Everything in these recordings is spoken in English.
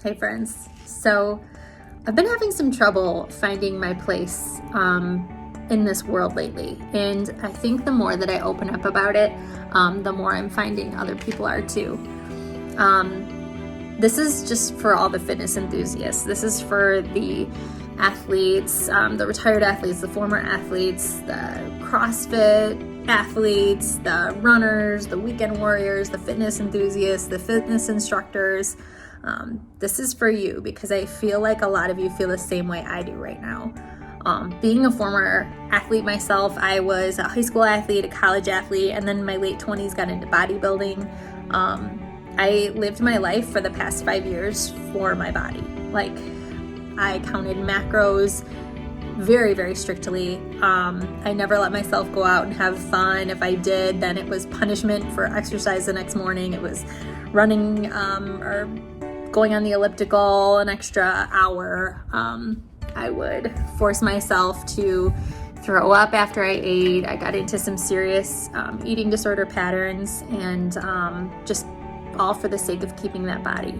Hey friends, so I've been having some trouble finding my place in this world lately, and I think the more that I open up about it, the more I'm finding other people are too. This is just for all the fitness enthusiasts. This is for the athletes, the retired athletes, the former athletes, the CrossFit athletes, the runners, the weekend warriors, the fitness enthusiasts, the fitness instructors. This is for you because I feel like a lot of you feel the same way I do right now. Being a former athlete myself, I was a high school athlete, a college athlete, and then in my late 20s got into bodybuilding. I lived my life for the past 5 years for my body. Like, I counted macros very, very strictly. I never let myself go out and have fun. If I did, then it was punishment for exercise the next morning. It was running or going on the elliptical an extra hour. I would force myself to throw up after I ate. I got into some serious eating disorder patterns, and just all for the sake of keeping that body.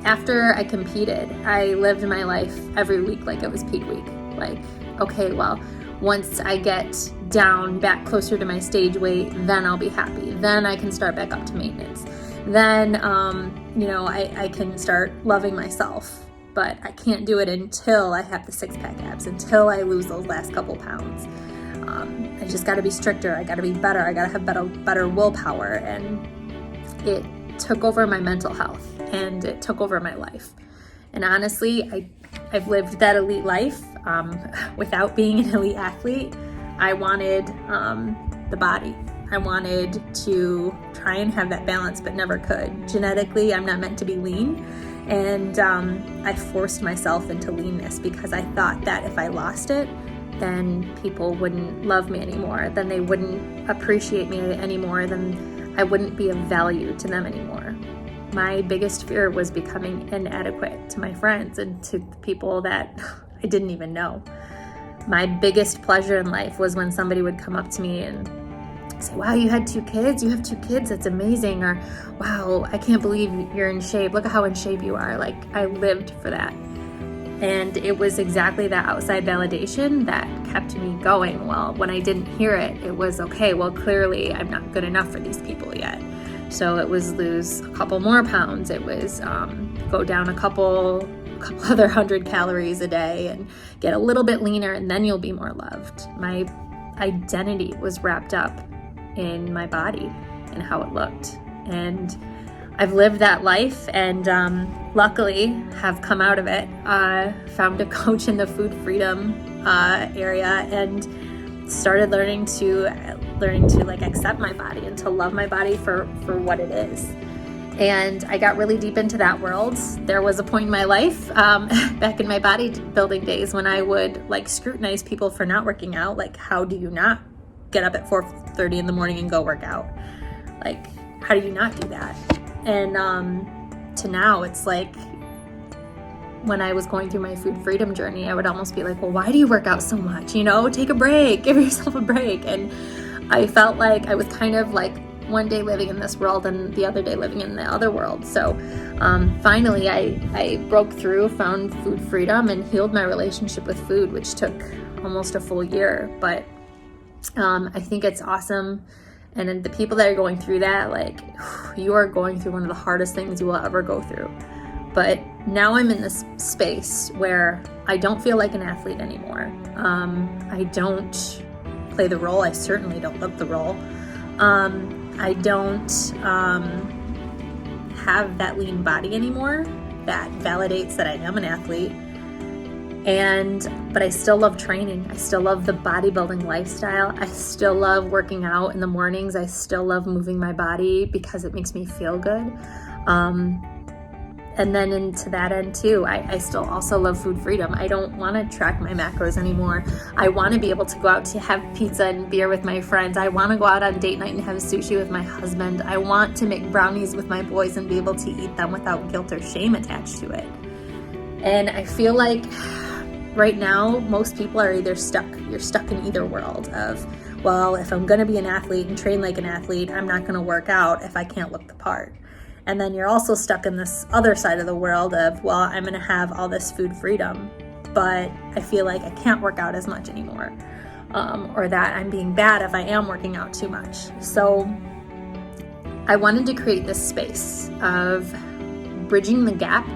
After I competed, I lived my life every week like it was peak week. Like, okay, well, once I get down back closer to my stage weight, then I'll be happy. Then I can start back up to maintenance. Then, I can start loving myself. But I can't do it until I have the six-pack abs, until I lose those last couple pounds. I just got to be stricter. I got to be better. I got to have better willpower. And it took over my mental health, and it took over my life. And honestly, I've lived that elite life without being an elite athlete. I wanted the body. I wanted to try and have that balance, but never could. Genetically, I'm not meant to be lean. And I forced myself into leanness because I thought that if I lost it, then people wouldn't love me anymore. Then they wouldn't appreciate me anymore. Then I wouldn't be of value to them anymore. My biggest fear was becoming inadequate to my friends and to the people that I didn't even know. My biggest pleasure in life was when somebody would come up to me and say, wow, you had 2 kids? You have 2 kids, that's amazing. Or, wow, I can't believe you're in shape. Look at how in shape you are. Like, I lived for that. And it was exactly that outside validation that kept me going. Well, when I didn't hear it, it was, okay, well, clearly I'm not good enough for these people yet. So it was lose a couple more pounds. It was go down a couple other 100 calories a day and get a little bit leaner, and then you'll be more loved. My identity was wrapped up in my body and how it looked. And I've lived that life, and luckily have come out of it. Found a coach in the food freedom area, and started learning to like accept my body and to love my body for what it is. And I got really deep into that world. There was a point in my life back in my bodybuilding days when I would like scrutinize people for not working out. Like, how do you not get up at 4:30 in the morning and go work out? Like, how do you not do that? And to now, it's like when I was going through my food freedom journey, I would almost be like, well, why do you work out so much? Take a break, give yourself a break. And I felt like I was kind of like one day living in this world and the other day living in the other world. So finally, I broke through, found food freedom, and healed my relationship with food, which took almost a full year. But I think it's awesome. And the people that are going through that, like, you are going through one of the hardest things you will ever go through. But now I'm in this space where I don't feel like an athlete anymore. I don't play the role. I certainly don't look the role. I don't have that lean body anymore that validates that I am an athlete. But I still love training. I still love the bodybuilding lifestyle. I still love working out in the mornings. I still love moving my body because it makes me feel good. And then into that end too, I still also love food freedom. I don't want to track my macros anymore. I want to be able to go out to have pizza and beer with my friends. I want to go out on date night and have sushi with my husband. I want to make brownies with my boys and be able to eat them without guilt or shame attached to it. And I feel like right now, most people are either stuck. You're stuck in either world of, well, if I'm going to be an athlete and train like an athlete, I'm not going to work out if I can't look the part. And then you're also stuck in this other side of the world of, well, I'm going to have all this food freedom, but I feel like I can't work out as much anymore. Or that I'm being bad if I am working out too much. So I wanted to create this space of bridging the gap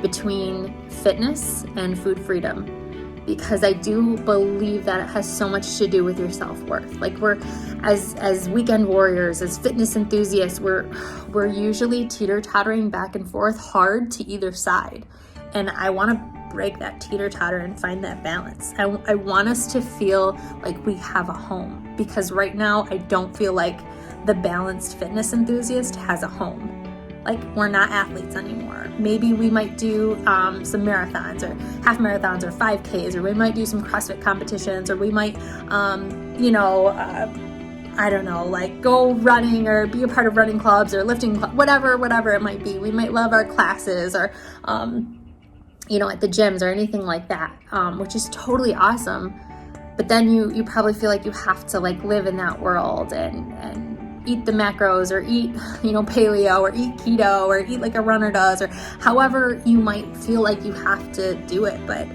between fitness and food freedom, because I do believe that it has so much to do with your self-worth. Like, we're as weekend warriors, as fitness enthusiasts, we're usually teeter-tottering back and forth hard to either side. And I want to break that teeter-totter and find that balance. I want us to feel like we have a home, because right now I don't feel like the balanced fitness enthusiast has a home. Like, we're not athletes anymore. Maybe we might do some marathons or half marathons or 5Ks, or we might do some CrossFit competitions, or we might, I don't know, like go running or be a part of running clubs or lifting clubs, whatever it might be. We might love our classes or, at the gyms or anything like that, which is totally awesome. But then you probably feel like you have to like live in that world and eat the macros, or eat, paleo, or eat keto, or eat like a runner does, or however you might feel like you have to do it. But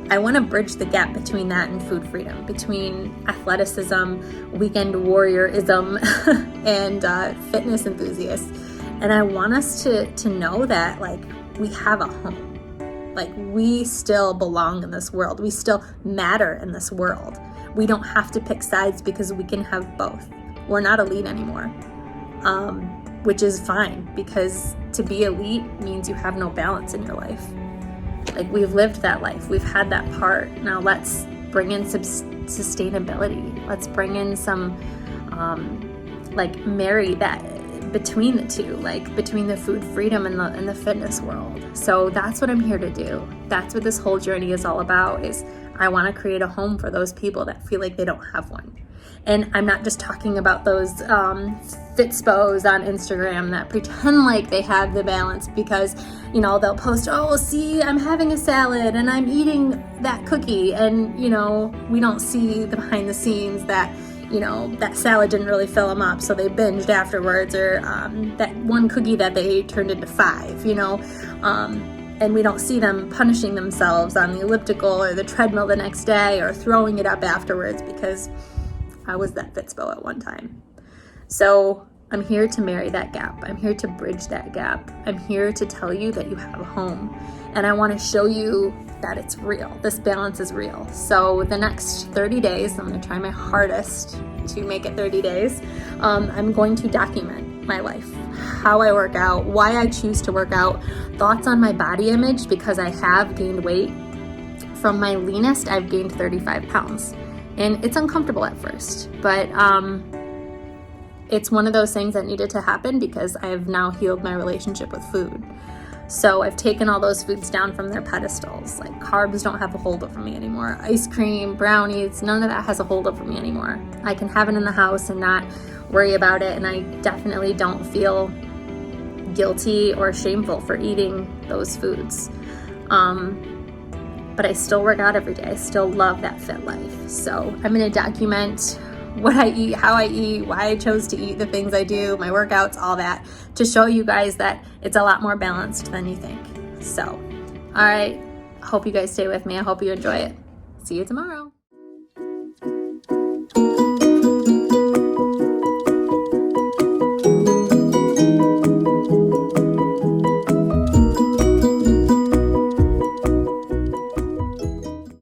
I want to bridge the gap between that and food freedom, between athleticism, weekend warriorism, and fitness enthusiasts. And I want us to know that, like, we have a home. Like, we still belong in this world. We still matter in this world. We don't have to pick sides, because we can have both. We're not elite anymore, which is fine, because to be elite means you have no balance in your life. Like, we've lived that life. We've had that part. Now let's bring in some sustainability. Let's bring in some, marry that between the two, like between the food freedom and the fitness world. So that's what I'm here to do. That's what this whole journey is all about, is I want to create a home for those people that feel like they don't have one. And I'm not just talking about those fitspos on Instagram that pretend like they have the balance, because, they'll post, oh, see, I'm having a salad and I'm eating that cookie. And, we don't see the behind the scenes that, that salad didn't really fill them up, so they binged afterwards, or that one cookie that they ate turned into 5, and we don't see them punishing themselves on the elliptical or the treadmill the next day, or throwing it up afterwards, because I was that fitspo at one time. So I'm here to marry that gap. I'm here to bridge that gap. I'm here to tell you that you have a home. And I want to show you that it's real. This balance is real. So the next 30 days, I'm going to try my hardest to make it 30 days. I'm going to document my life, how I work out, why I choose to work out, thoughts on my body image, because I have gained weight. From my leanest, I've gained 35 pounds. And it's uncomfortable at first, but it's one of those things that needed to happen, because I have now healed my relationship with food. So I've taken all those foods down from their pedestals. Like, carbs don't have a hold over me anymore. Ice cream, brownies, none of that has a hold over me anymore. I can have it in the house and not worry about it. And I definitely don't feel guilty or shameful for eating those foods. But I still work out every day. I still love that fit life. So I'm going to document what I eat, how I eat, why I chose to eat the things I do, my workouts, all that, to show you guys that it's a lot more balanced than you think. So, all right. I hope you guys stay with me. I hope you enjoy it. See you tomorrow.